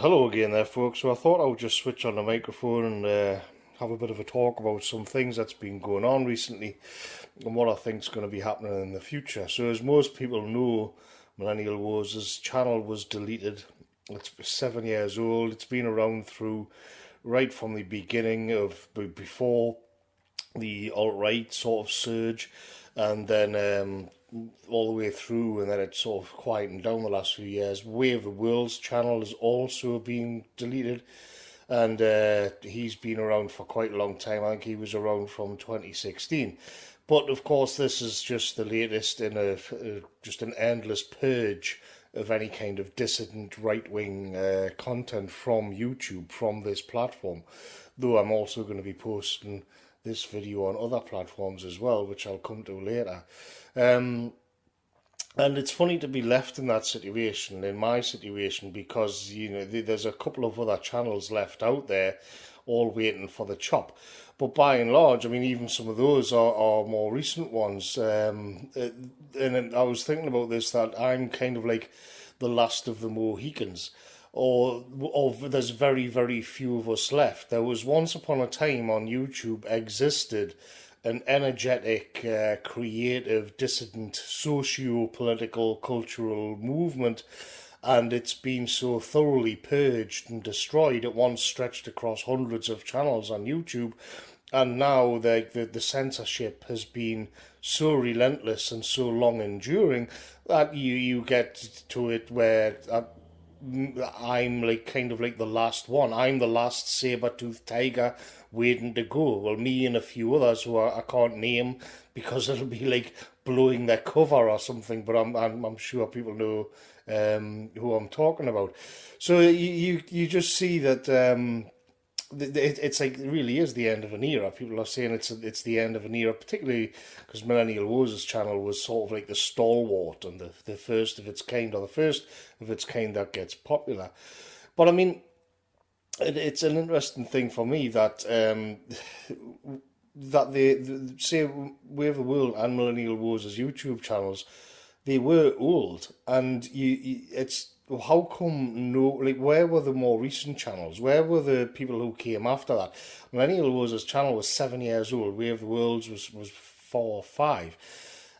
Hello again there, folks. So I thought I would just switch on the microphone and have a bit of a talk about some things that's been going on recently and what I think is going to be happening in the future. So as most people know, Millennial Wars' channel was deleted. It's 7 years old. It's been around through right from the beginning of before the alt-right sort of surge, and then all the way through, and then it sort of quietened down the last few years. Way of the World's channel has also been deleted, and he's been around for quite a long time. I think he was around from 2016. But of course, this is just the latest in just an endless purge of any kind of dissident right-wing content from YouTube, from this platform. Though I'm also going to be posting this video on other platforms as well, which I'll come to later. And it's funny to be left in that situation, in my situation, because there's a couple of other channels left out there, all waiting for the chop. But by and large, I mean, even some of those are more recent ones. And I was thinking about this, that I'm kind of like the last of the Mohicans. Or there's very, very few of us left. There was once upon a time on YouTube existed an energetic, creative, dissident, socio-political, cultural movement, and it's been so thoroughly purged and destroyed. It once stretched across hundreds of channels on YouTube, and now the censorship has been so relentless and so long enduring that you get to it where I'm like kind of like the last one. I'm the last saber-toothed tiger waiting to go. Well, me and a few others who I can't name because it'll be like blowing their cover or something. But I'm sure people know who I'm talking about. So you just see that it's like it really is the end of an era. People are saying it's the end of an era, particularly because Millennial Wars' channel was sort of like the stalwart and the first of its kind, or the first of its kind that gets popular. But I mean, it's an interesting thing for me that that the say Way of the World and Millennial Wars' YouTube channels, they were old, and it's how come no, like, where were the more recent channels? Where were the people who came after that? Millennial Wars' channel was 7 years old. Way of the World's was 4 or 5.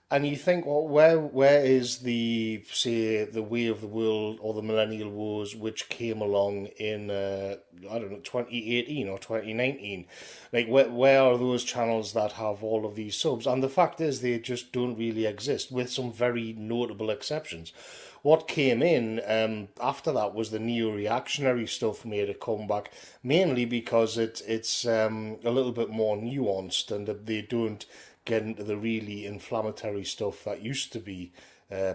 And you think, well, where is the, say, the Way of the World or the Millennial Wars, which came along in, I don't know, 2018 or 2019? Like, where are those channels that have all of these subs? And the fact is, they just don't really exist, with some very notable exceptions. What came in after that was the neo-reactionary stuff made a comeback, mainly because it's a little bit more nuanced, and they don't get into the really inflammatory stuff that used to be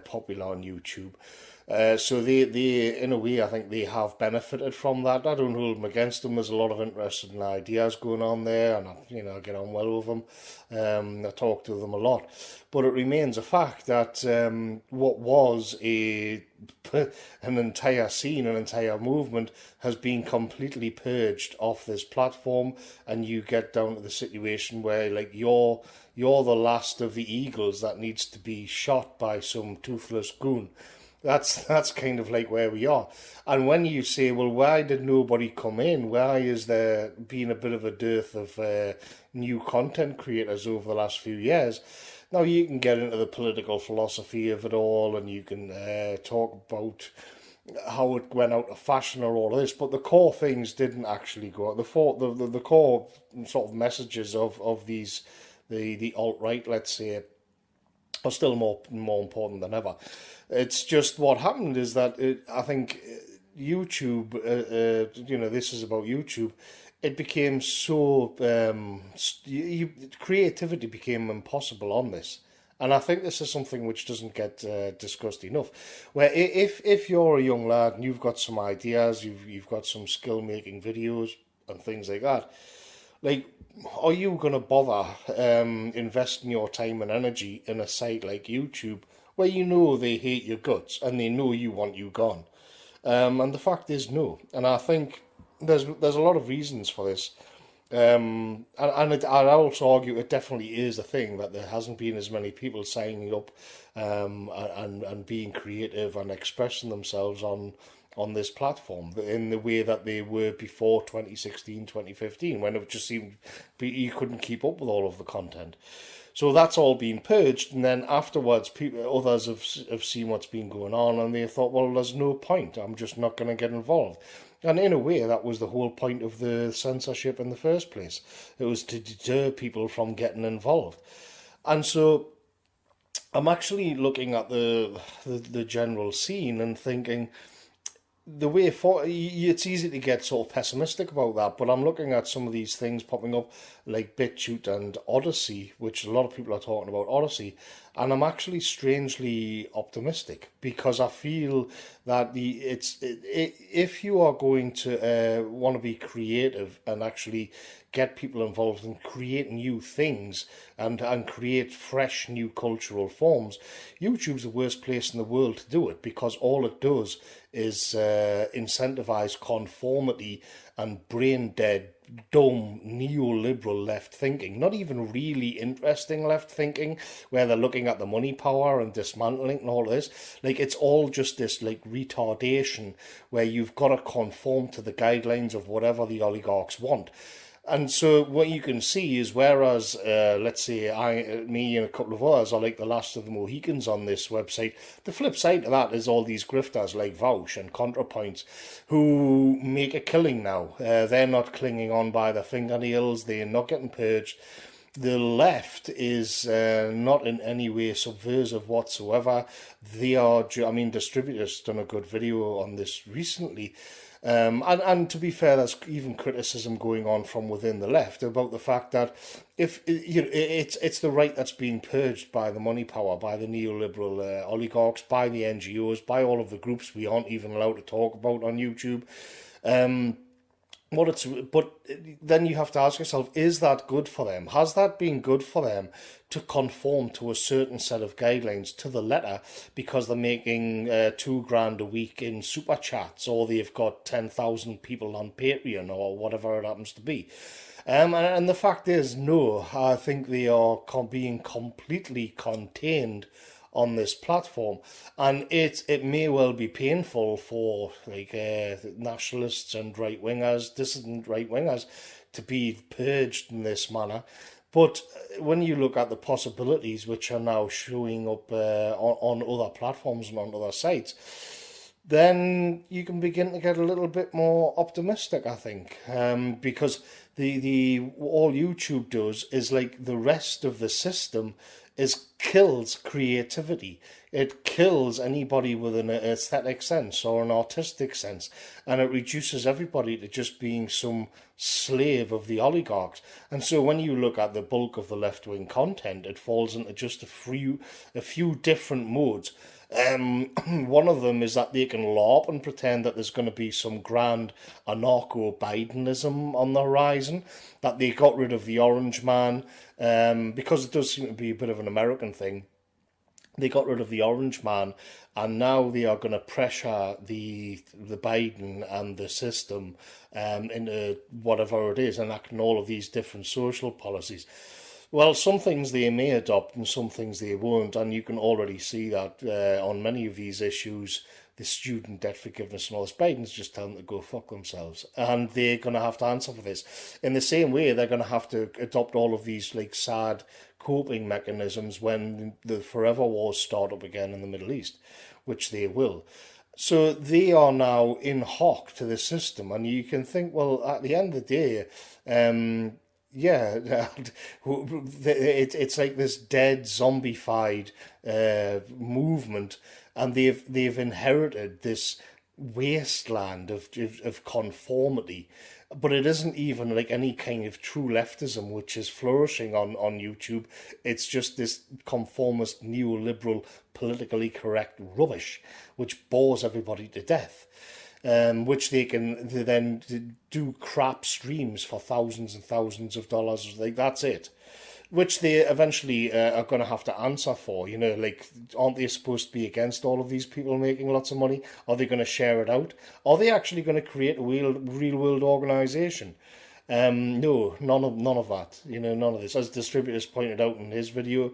popular on YouTube. So they, in a way, I think they have benefited from that. I don't hold them against them. There's a lot of interesting ideas going on there, and I get on well with them. I talk to them a lot, but it remains a fact that what was an entire scene, an entire movement, has been completely purged off this platform, and you get down to the situation where, like, you're the last of the eagles that needs to be shot by some toothless goon. That's kind of like where we are. And when you say, well, why did nobody come in? Why is there been a bit of a dearth of new content creators over the last few years? Now, you can get into the political philosophy of it all, and you can talk about how it went out of fashion or all of this, but the core things didn't actually go out. The core sort of messages of these, the alt-right, let's say, are still more important than ever. It's just what happened is that I think YouTube, this is about YouTube. It became so creativity became impossible on this, and I think this is something which doesn't get discussed enough. Where if you're a young lad and you've got some ideas, you've got some skill making videos and things like that, like, are you going to bother investing your time and energy in a site like YouTube where you know they hate your guts and they know you want you gone? And the fact is no. And I think there's a lot of reasons for this. I'd also argue it definitely is a thing that there hasn't been as many people signing up, and being creative and expressing themselves on this platform in the way that they were before 2016, 2015, when it just seemed you couldn't keep up with all of the content. So that's all been purged, and then afterwards, others have seen what's been going on, and they thought, well, there's no point. I'm just not going to get involved. And in a way, that was the whole point of the censorship in the first place. It was to deter people from getting involved. And so I'm actually looking at the general scene and thinking, the way for it's easy to get sort of pessimistic about that, but I'm looking at some of these things popping up like Bitchute and Odyssey, which a lot of people are talking about Odyssey, and I'm actually strangely optimistic because I feel that if you are going to want to be creative and actually get people involved and create new things and create fresh new cultural forms, YouTube's the worst place in the world to do it, because all it does is incentivize conformity and brain dead, dumb, neoliberal left thinking. Not even really interesting left thinking, where they're looking at the money power and dismantling and all this. Like, it's all just this like retardation where you've got to conform to the guidelines of whatever the oligarchs want. And so what you can see is, whereas let's say me and a couple of others are like the last of the Mohicans on this website, the flip side of that is all these grifters like Vouch and ContraPoints who make a killing now. They're not clinging on by their fingernails. They're not getting purged. The left is not in any way subversive whatsoever. They are, I mean, Distributor's done a good video on this recently. And to be fair, there's even criticism going on from within the left about the fact that if it's the right that's being purged by the money power, by the neoliberal oligarchs, by the NGOs, by all of the groups we aren't even allowed to talk about on YouTube. But then you have to ask yourself, is that good for them? Has that been good for them to conform to a certain set of guidelines to the letter because they're making $2,000 a week in super chats, or they've got 10,000 people on Patreon, or whatever it happens to be? And the fact is, no, I think they are being completely contained on this platform, and it may well be painful for like nationalists and right wingers, dissident right wingers, to be purged in this manner. But when you look at the possibilities which are now showing up on other platforms and on other sites, then you can begin to get a little bit more optimistic, I think, because the all YouTube does is, like the rest of the system, is kills creativity. It kills anybody with an aesthetic sense or an artistic sense, and it reduces everybody to just being some slave of the oligarchs. And so when you look at the bulk of the left-wing content, it falls into just a few different modes. One of them is that they can LARP and pretend that there's going to be some grand anarcho-Bidenism on the horizon, that they got rid of the Orange Man, because it does seem to be a bit of an American thing. They got rid of the Orange Man, and now they are going to pressure the Biden and the system into whatever it is, enacting all of these different social policies. Well, some things they may adopt and some things they won't, and you can already see that on many of these issues, the student debt forgiveness and all this, Biden's just telling them to go fuck themselves, and they're going to have to answer for this. In the same way, they're going to have to adopt all of these like sad coping mechanisms when the forever wars start up again in the Middle East, which they will. So they are now in hock to the system, and you can think, well, at the end of the day, yeah, it's like this dead zombified movement, and they've inherited this wasteland of conformity. But it isn't even like any kind of true leftism which is flourishing on YouTube. It's just this conformist, neoliberal, politically correct rubbish which bores everybody to death. Which they then do crap streams for thousands and thousands of dollars. Like, that's it. Which they eventually are going to have to answer for. Like, aren't they supposed to be against all of these people making lots of money? Are they going to share it out? Are they actually going to create a real world organization? No, none of that. None of this. As distributors pointed out in his video,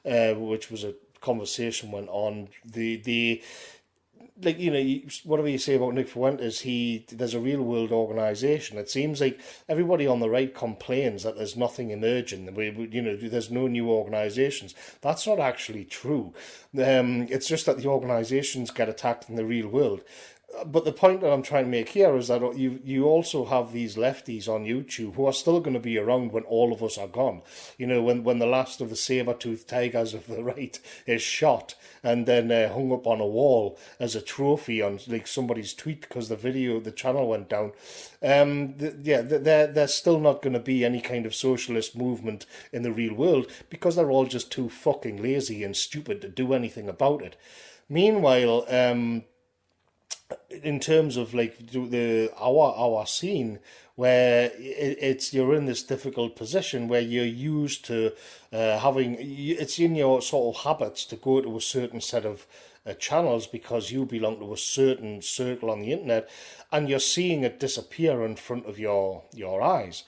which was a conversation went on. The like whatever you say about Nick Fuentes, there's a real world organisation. It seems like everybody on the right complains that there's nothing emerging. There's no new organisations. That's not actually true. It's just that the organisations get attacked in the real world. But the point that I'm trying to make here is that you also have these lefties on YouTube who are still going to be around when all of us are gone. When the last of the saber-toothed tigers of the right is shot and then hung up on a wall as a trophy on like somebody's tweet because the channel went down. There's still not going to be any kind of socialist movement in the real world because they're all just too fucking lazy and stupid to do anything about it. Meanwhile, in terms of like our scene, where you're in this difficult position where you're used to it's in your sort of habits to go to a certain set of channels because you belong to a certain circle on the internet, and you're seeing it disappear in front of your eyes.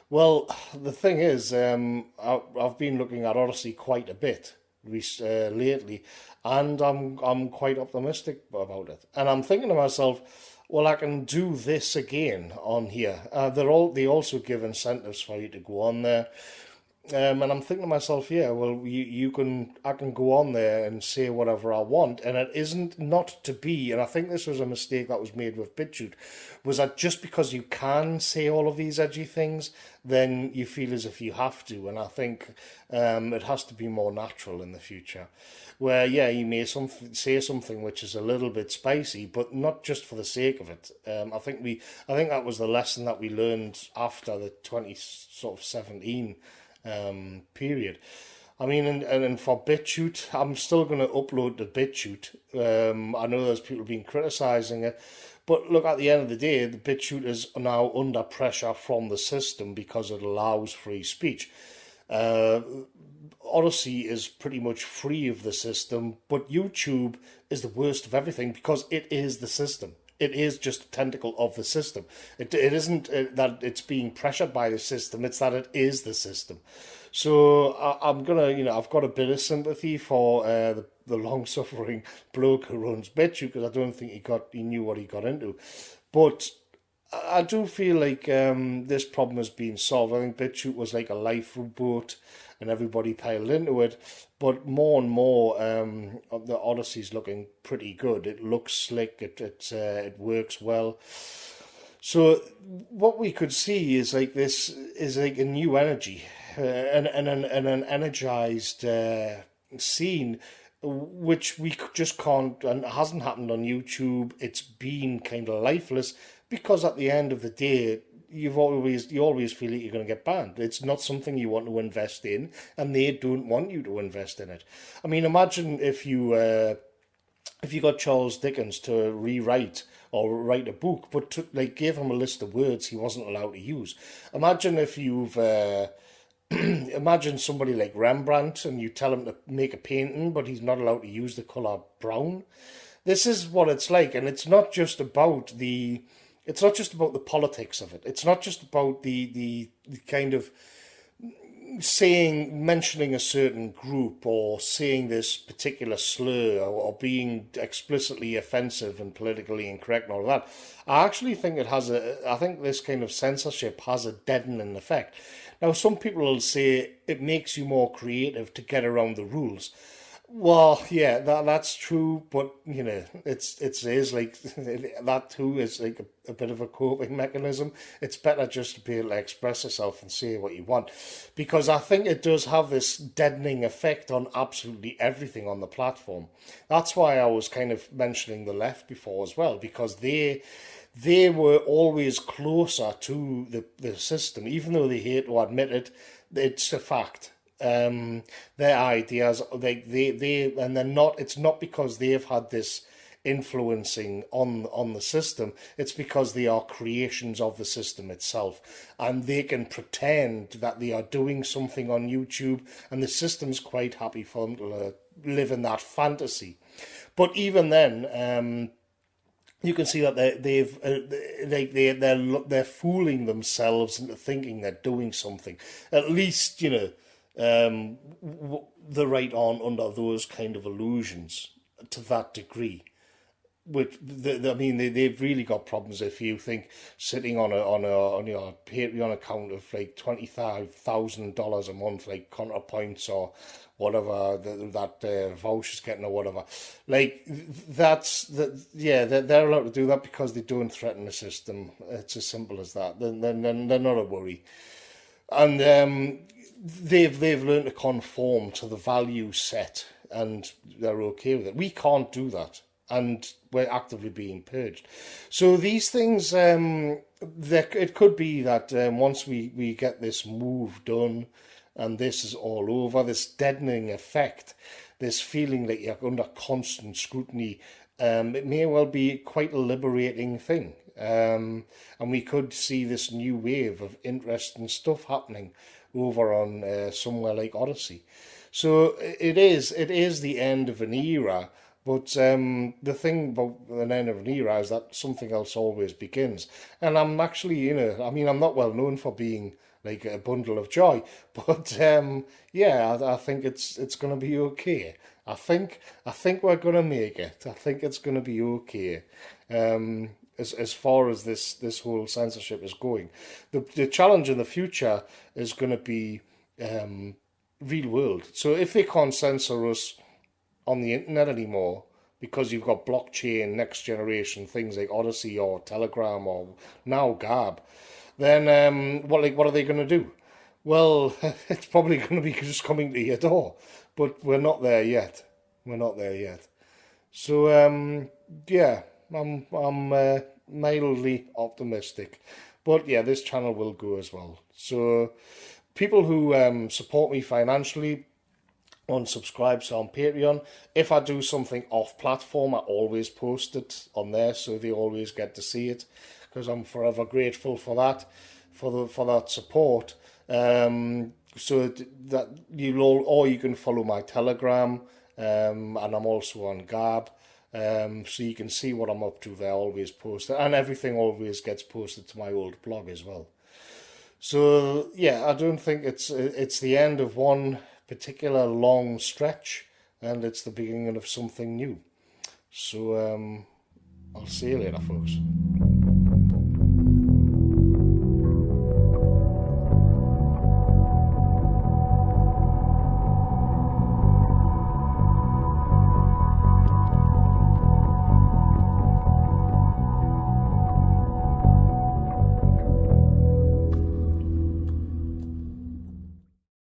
Well, the thing is, I've been looking at Odyssey quite a bit lately, and I'm quite optimistic about it. And I'm thinking to myself, well, I can do this again on here. They also give incentives for you to go on there. And I'm thinking to myself, yeah, well, I can go on there and say whatever I want, and it isn't not to be. And I think this was a mistake that was made with Bitchute, was that just because you can say all of these edgy things, then you feel as if you have to. And I think it has to be more natural in the future, where yeah, you may say something which is a little bit spicy, but not just for the sake of it. I think that was the lesson that we learned after the 2017 period. I mean, and for Bitchute, I'm still going to upload to Bitchute. I know there's people been criticising it, but look, at the end of the day, the Bitchute is now under pressure from the system because it allows free speech. Odyssey is pretty much free of the system, but YouTube is the worst of everything because it is the system. It is just a tentacle of the system. It isn't that it's being pressured by the system, it's that it is the system. So I'm gonna, I've got a bit of sympathy for the long-suffering bloke who runs Bitchute, because I don't think he knew what he got into. But I do feel like this problem has been solved. I think Bitchute was like a lifeboat and everybody piled into it. But more and more, the Odyssey's looking pretty good. It looks slick. It works well. So what we could see is like this is like a new energy, and an energized scene, which we just can't, and it hasn't happened on YouTube. It's been kind of lifeless because at the end of the day, you always feel like you're going to get banned. It's not something you want to invest in, and they don't want you to invest in it. I mean, imagine if you got Charles Dickens to rewrite or write a book, but gave him a list of words he wasn't allowed to use. Imagine if you've imagine somebody like Rembrandt and you tell him to make a painting, but he's not allowed to use the colour brown. This is what it's like, and it's not just about the politics of it. It's not just about the kind of mentioning a certain group or saying this particular slur or being explicitly offensive and politically incorrect and all that. I actually think I think this kind of censorship has a deadening effect. Now, some people will say it makes you more creative to get around the rules. Well, yeah, that's true, but it is like that too is like a bit of a coping mechanism. It's better just to be able to express yourself and say what you want, because I think it does have this deadening effect on absolutely everything on the platform. That's why I was kind of mentioning the left before as well, because they were always closer to the system, even though they hate to admit it. It's a fact. Their ideas, and they're not. It's not because they've had this influencing on the system. It's because they are creations of the system itself, and they can pretend that they are doing something on YouTube, and the system's quite happy for them to live in that fantasy. But even then, you can see that they're fooling themselves into thinking they're doing something. At least the right on under those kind of illusions to that degree. Which I mean, they've really got problems if you think sitting on your Patreon account of like $25,000 a month, like counterpoints or whatever that voucher's getting or whatever, like that's that. Yeah, they're allowed to do that because they don't threaten the system. It's as simple as that. Then they're not a worry, and they've learned to conform to the value set, and they're okay with it. We can't do that, and we're actively being purged. So these things, it could be that once we get this move done, and this is all over, this deadening effect, this feeling that you're under constant scrutiny, it may well be quite a liberating thing. And we could see this new wave of interesting stuff happening over on somewhere like Odyssey. So it is the end of an era, but the thing about an end of an era is that something else always begins. And I'm actually, I mean, I'm not well known for being like a bundle of joy, but yeah, I think it's going to be okay. I think we're going to make it. I think it's going to be okay. As far as this whole censorship is going, the challenge in the future is going to be real world. So if they can't censor us on the internet anymore because you've got blockchain, next generation things like Odyssey or Telegram or now Gab, then what are they going to do? Well, it's probably going to be just coming to your door, but we're not there yet. We're not there yet. So yeah, I'm mildly optimistic, but yeah, this channel will go as well. So people who support me financially on subscribes on Patreon. If I do something off platform, I always post it on there, so they always get to see it, because I'm forever grateful for that, for that support. So that you'll all, or you can follow my Telegram, and I'm also on Gab. So you can see what I'm up to there, always posted, and everything always gets posted to my old blog as well. So yeah, I don't think it's the end of one particular long stretch, and it's the beginning of something new. So I'll see you later, folks.